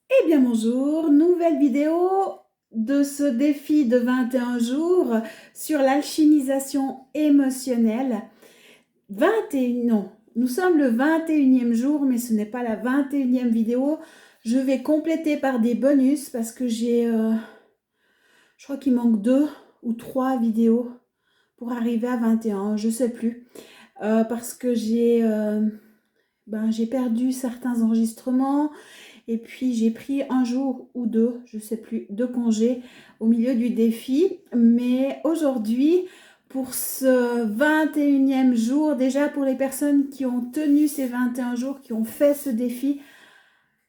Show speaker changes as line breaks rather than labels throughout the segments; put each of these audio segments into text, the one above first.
Eh bien bonjour, nouvelle vidéo de ce défi de 21 jours sur l'alchimisation émotionnelle. 21, non, nous sommes le 21e jour, mais ce n'est pas la 21e vidéo. Je vais compléter par des bonus parce que je crois qu'il manque 2 ou 3 vidéos pour arriver à 21, je ne sais plus. Parce que j'ai perdu certains enregistrements. Et puis j'ai pris un jour ou deux, je ne sais plus, de congé au milieu du défi. Mais aujourd'hui, pour ce 21e jour, déjà pour les personnes qui ont tenu ces 21 jours, qui ont fait ce défi,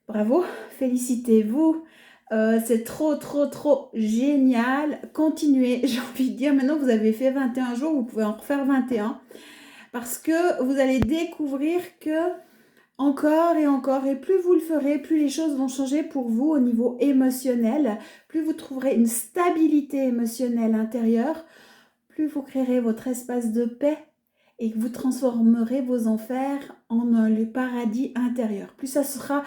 bravo, félicitez-vous. C'est trop, trop, trop génial. Continuez, j'ai envie de dire, maintenant vous avez fait 21 jours, vous pouvez en refaire 21 parce que vous allez découvrir que encore et encore, et plus vous le ferez, plus les choses vont changer pour vous au niveau émotionnel, plus vous trouverez une stabilité émotionnelle intérieure, plus vous créerez votre espace de paix et que vous transformerez vos enfers en le paradis intérieur. Plus ça sera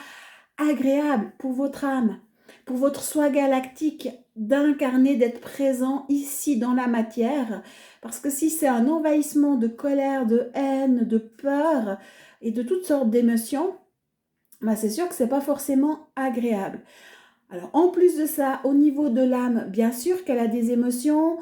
agréable pour votre âme, pour votre soi galactique d'incarner, d'être présent ici dans la matière. Parce que si c'est un envahissement de colère, de haine, de peur et de toutes sortes d'émotions, bah c'est sûr que c'est pas forcément agréable. Alors en plus de ça, au niveau de l'âme, bien sûr qu'elle a des émotions,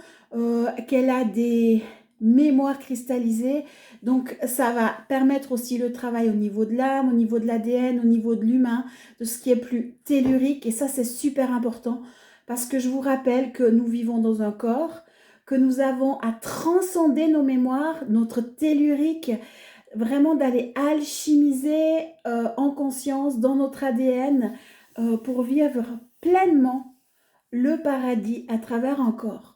qu'elle a des mémoires cristallisées, donc ça va permettre aussi le travail au niveau de l'âme, au niveau de l'ADN, au niveau de l'humain, de ce qui est plus tellurique, et ça c'est super important, parce que je vous rappelle que nous vivons dans un corps, que nous avons à transcender nos mémoires, notre tellurique, vraiment d'aller alchimiser en conscience dans notre ADN pour vivre pleinement le paradis à travers un corps.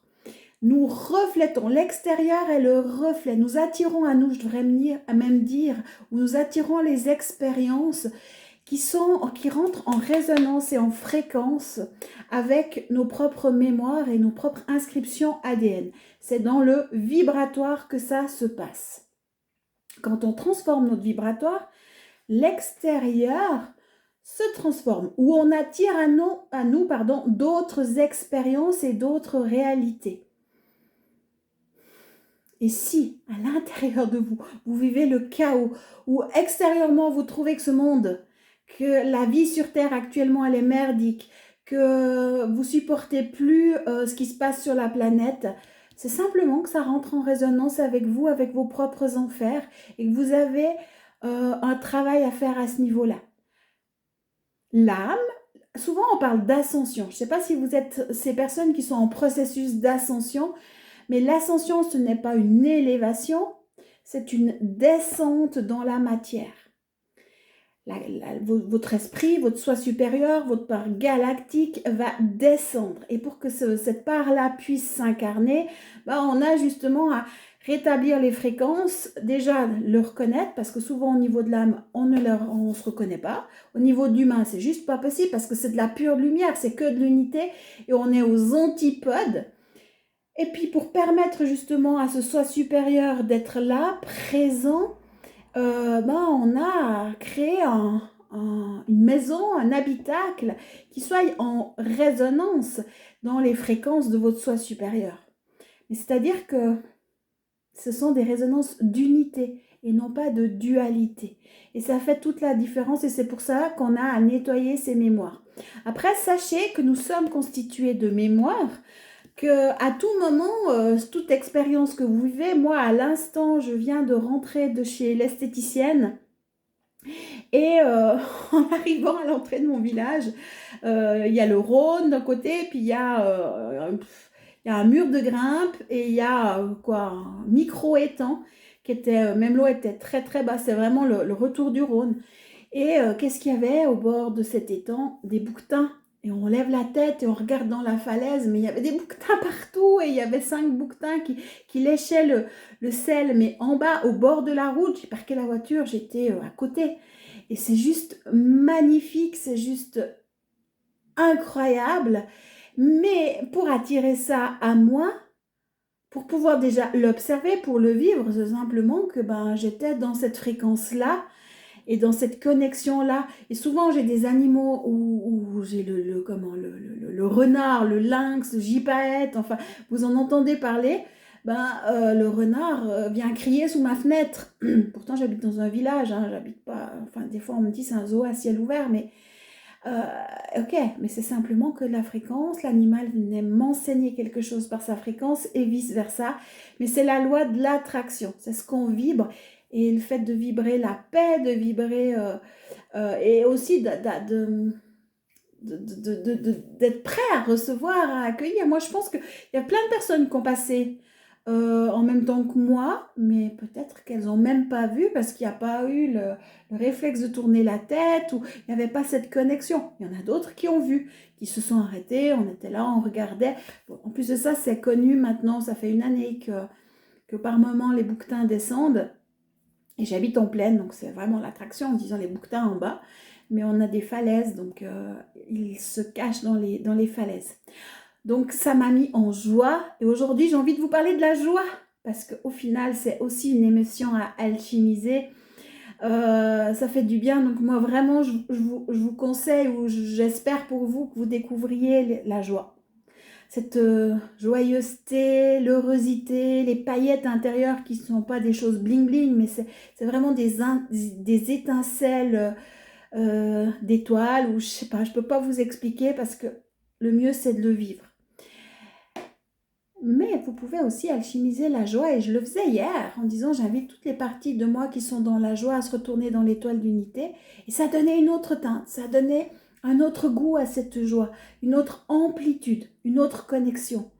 Nous reflétons, l'extérieur est le reflet, nous attirons à nous, je devrais même dire, ou nous attirons les expériences qui rentrent en résonance et en fréquence avec nos propres mémoires et nos propres inscriptions ADN. C'est dans le vibratoire que ça se passe. Quand on transforme notre vibratoire, l'extérieur se transforme, où on attire à nous d'autres expériences et d'autres réalités. Et si, à l'intérieur de vous, vous vivez le chaos, ou extérieurement vous trouvez que ce monde, que la vie sur Terre actuellement elle est merdique, que vous supportez plus ce qui se passe sur la planète, c'est simplement que ça rentre en résonance avec vous, avec vos propres enfers, et que vous avez un travail à faire à ce niveau-là. L'âme, souvent on parle d'ascension. Je ne sais pas si vous êtes ces personnes qui sont en processus d'ascension, mais l'ascension, ce n'est pas une élévation, c'est une descente dans la matière. Votre esprit, votre soi supérieur, votre part galactique va descendre. Et pour que cette part-là puisse s'incarner, on a justement à rétablir les fréquences, déjà le reconnaître, parce que souvent au niveau de l'âme, on ne se reconnaît pas. Au niveau de l'humain, c'est juste pas possible, parce que c'est de la pure lumière, c'est que de l'unité, et on est aux antipodes. Et puis pour permettre justement à ce soi supérieur d'être là, présent, on a créé une maison, un habitacle qui soit en résonance dans les fréquences de votre soi supérieur. C'est-à-dire que ce sont des résonances d'unité et non pas de dualité. Et ça fait toute la différence et c'est pour ça qu'on a à nettoyer ces mémoires. Après, sachez que nous sommes constitués de mémoires, que à tout moment, toute expérience que vous vivez, moi à l'instant, je viens de rentrer de chez l'esthéticienne et en arrivant à l'entrée de mon village, il y a le Rhône d'un côté, puis il y a un mur de grimpe et il y a un micro-étang qui était, même l'eau était très très basse, c'est vraiment le retour du Rhône. Et qu'est-ce qu'il y avait au bord de cet étang? Des bouquetins. Et on lève la tête et on regarde dans la falaise, mais il y avait des bouquetins partout et il y avait 5 bouquetins qui léchaient le sel. Mais en bas, au bord de la route, j'ai parqué la voiture, j'étais à côté. Et c'est juste magnifique, c'est juste incroyable. Mais pour attirer ça à moi, pour pouvoir déjà l'observer, pour le vivre, c'est simplement que j'étais dans cette fréquence-là. et dans cette connexion-là. Et souvent, j'ai des animaux où j'ai le renard, le lynx, le gypaète, enfin, vous en entendez parler. Le renard vient crier sous ma fenêtre. Pourtant, j'habite dans un village, hein, j'habite pas... Enfin, des fois, on me dit c'est un zoo à ciel ouvert, mais... ok, mais c'est simplement que la fréquence, l'animal venait m'enseigner quelque chose par sa fréquence et vice-versa. Mais c'est la loi de l'attraction, c'est ce qu'on vibre. Et le fait de vibrer la paix, de vibrer... et aussi d'être prêt à recevoir, à accueillir. Moi, je pense qu'il y a plein de personnes qui ont passé en même temps que moi, mais peut-être qu'elles n'ont même pas vu parce qu'il n'y a pas eu le réflexe de tourner la tête ou il n'y avait pas cette connexion. Il y en a d'autres qui ont vu, qui se sont arrêtés, on était là, on regardait. Bon, en plus de ça, c'est connu maintenant, ça fait une année que par moment les bouquetins descendent. Et j'habite en plaine, donc c'est vraiment l'attraction en disant les bouquetins en bas. Mais on a des falaises, donc ils se cachent dans les falaises. Donc ça m'a mis en joie. Et aujourd'hui, j'ai envie de vous parler de la joie. Parce qu'au final, c'est aussi une émotion à alchimiser. Ça fait du bien. Donc moi, vraiment, je vous conseille, ou j'espère pour vous, que vous découvriez la joie. Cette joyeuseté, l'heurosité, les paillettes intérieures qui ne sont pas des choses bling bling, mais c'est vraiment des étincelles d'étoiles, ou je sais pas, je peux pas vous expliquer parce que le mieux c'est de le vivre. Mais vous pouvez aussi alchimiser la joie, et je le faisais hier en disant j'invite toutes les parties de moi qui sont dans la joie à se retourner dans l'étoile d'unité, et ça donnait une autre teinte, ça donnait un autre goût à cette joie, une autre amplitude, une autre connexion.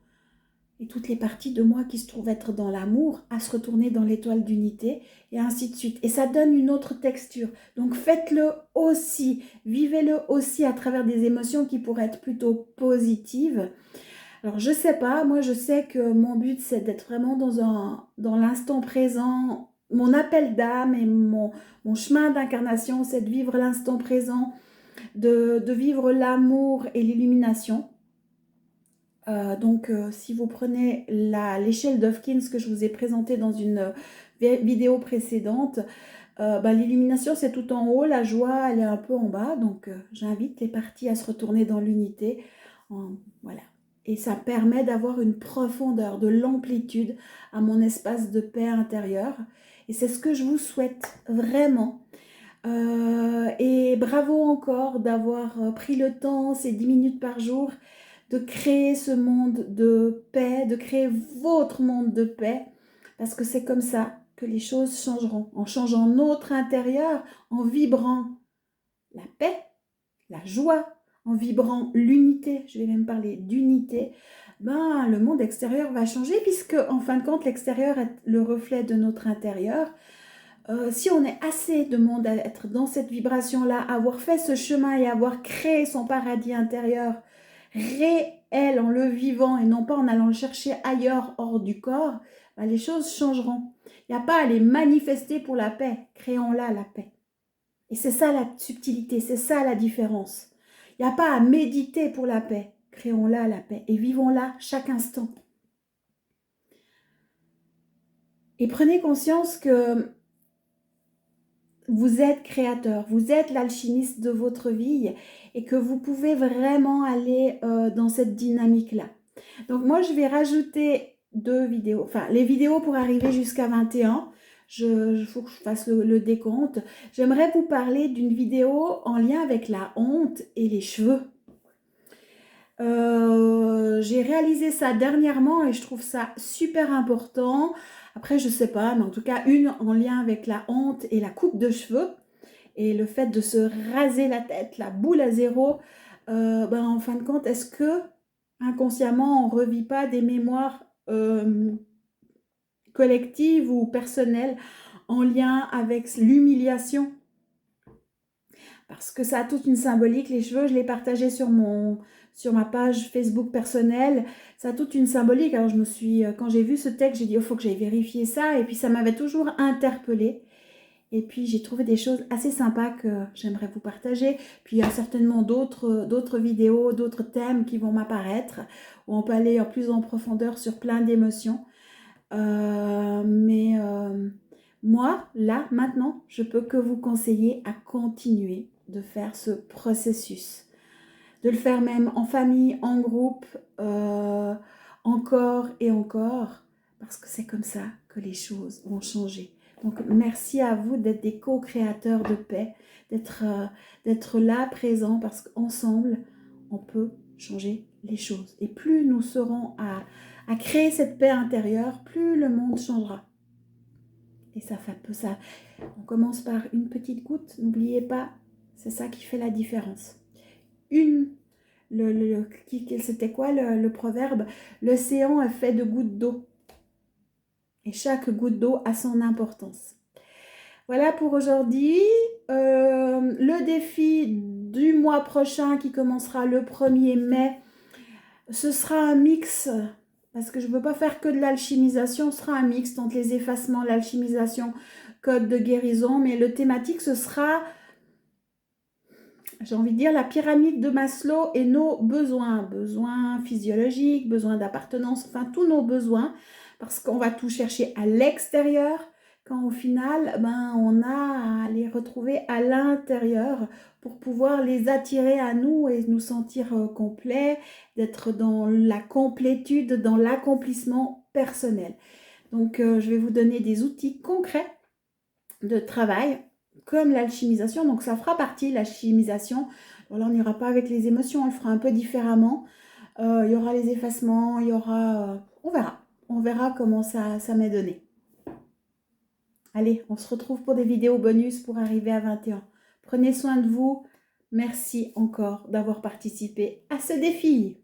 Et toutes les parties de moi qui se trouvent être dans l'amour à se retourner dans l'étoile d'unité, et ainsi de suite. Et ça donne une autre texture. Donc faites-le aussi, vivez-le aussi à travers des émotions qui pourraient être plutôt positives. Alors je sais pas, moi je sais que mon but c'est d'être vraiment dans l'instant présent. Mon appel d'âme et mon chemin d'incarnation, c'est de vivre l'instant présent, de vivre l'amour et l'illumination. Si vous prenez l'échelle d'Hawkins que je vous ai présentée dans une vidéo précédente, l'illumination c'est tout en haut, la joie elle est un peu en bas, donc j'invite les parties à se retourner dans l'unité, voilà. Et ça permet d'avoir une profondeur, de l'amplitude à mon espace de paix intérieure, et c'est ce que je vous souhaite vraiment. Et bravo encore d'avoir pris le temps, ces 10 minutes par jour, de créer ce monde de paix, de créer votre monde de paix, parce que c'est comme ça que les choses changeront, en changeant notre intérieur, en vibrant la paix, la joie, en vibrant l'unité, je vais même parler d'unité, le monde extérieur va changer, puisque en fin de compte, l'extérieur est le reflet de notre intérieur. Si on est assez de monde à être dans cette vibration-là, avoir fait ce chemin et avoir créé son paradis intérieur réel en le vivant et non pas en allant le chercher ailleurs hors du corps, les choses changeront. Il n'y a pas à les manifester pour la paix, créons-la la paix. Et c'est ça la subtilité, c'est ça la différence. Il n'y a pas à méditer pour la paix, créons-la la paix et vivons-la chaque instant. Et prenez conscience que vous êtes créateur, vous êtes l'alchimiste de votre vie et que vous pouvez vraiment aller dans cette dynamique-là. Donc moi, je vais rajouter 2 vidéos, enfin les vidéos pour arriver jusqu'à 21. Il faut que je fasse le décompte. J'aimerais vous parler d'une vidéo en lien avec la honte et les cheveux. J'ai réalisé ça dernièrement et je trouve ça super important. Après, je sais pas, mais en tout cas, une en lien avec la honte et la coupe de cheveux. Et le fait de se raser la tête, la boule à zéro. En fin de compte, est-ce que inconsciemment, on ne revit pas des mémoires collectives ou personnelles en lien avec l'humiliation? Parce que ça a toute une symbolique. Les cheveux, je l'ai partagé sur ma page Facebook personnelle. Ça a toute une symbolique. Alors quand j'ai vu ce texte, j'ai dit, il faut que j'aille vérifier ça. Et puis ça m'avait toujours interpellée. Et puis j'ai trouvé des choses assez sympas que j'aimerais vous partager. Puis il y a certainement d'autres vidéos, d'autres thèmes qui vont m'apparaître, où on peut aller plus en profondeur sur plein d'émotions. Moi, là, maintenant, je peux que vous conseiller à continuer de faire ce processus, de le faire même en famille, en groupe, encore et encore, parce que c'est comme ça que les choses vont changer. Donc, merci à vous d'être des co-créateurs de paix, d'être là, présents, parce qu'ensemble, on peut changer les choses. Et plus nous serons à créer cette paix intérieure, plus le monde changera. Et ça fait un peu ça. On commence par une petite goutte, n'oubliez pas, c'est ça qui fait la différence. C'était quoi le proverbe? L'océan est fait de gouttes d'eau. Et chaque goutte d'eau a son importance. Voilà pour aujourd'hui. Le défi du mois prochain qui commencera le 1er mai, ce sera un mix, parce que je ne veux pas faire que de l'alchimisation, ce sera un mix entre les effacements, l'alchimisation, code de guérison, mais le thématique, ce sera, j'ai envie de dire, la pyramide de Maslow et nos besoins, besoins physiologiques, besoins d'appartenance, enfin tous nos besoins, parce qu'on va tout chercher à l'extérieur, quand au final, on a à les retrouver à l'intérieur pour pouvoir les attirer à nous et nous sentir complets, d'être dans la complétude, dans l'accomplissement personnel. Donc, je vais vous donner des outils concrets de travail comme l'alchimisation. Donc, ça fera partie, l'alchimisation. Voilà, on n'ira pas avec les émotions, on le fera un peu différemment. Il y aura les effacements, il y aura... on verra. On verra comment ça m'est donné. Allez, on se retrouve pour des vidéos bonus pour arriver à 21. Prenez soin de vous. Merci encore d'avoir participé à ce défi.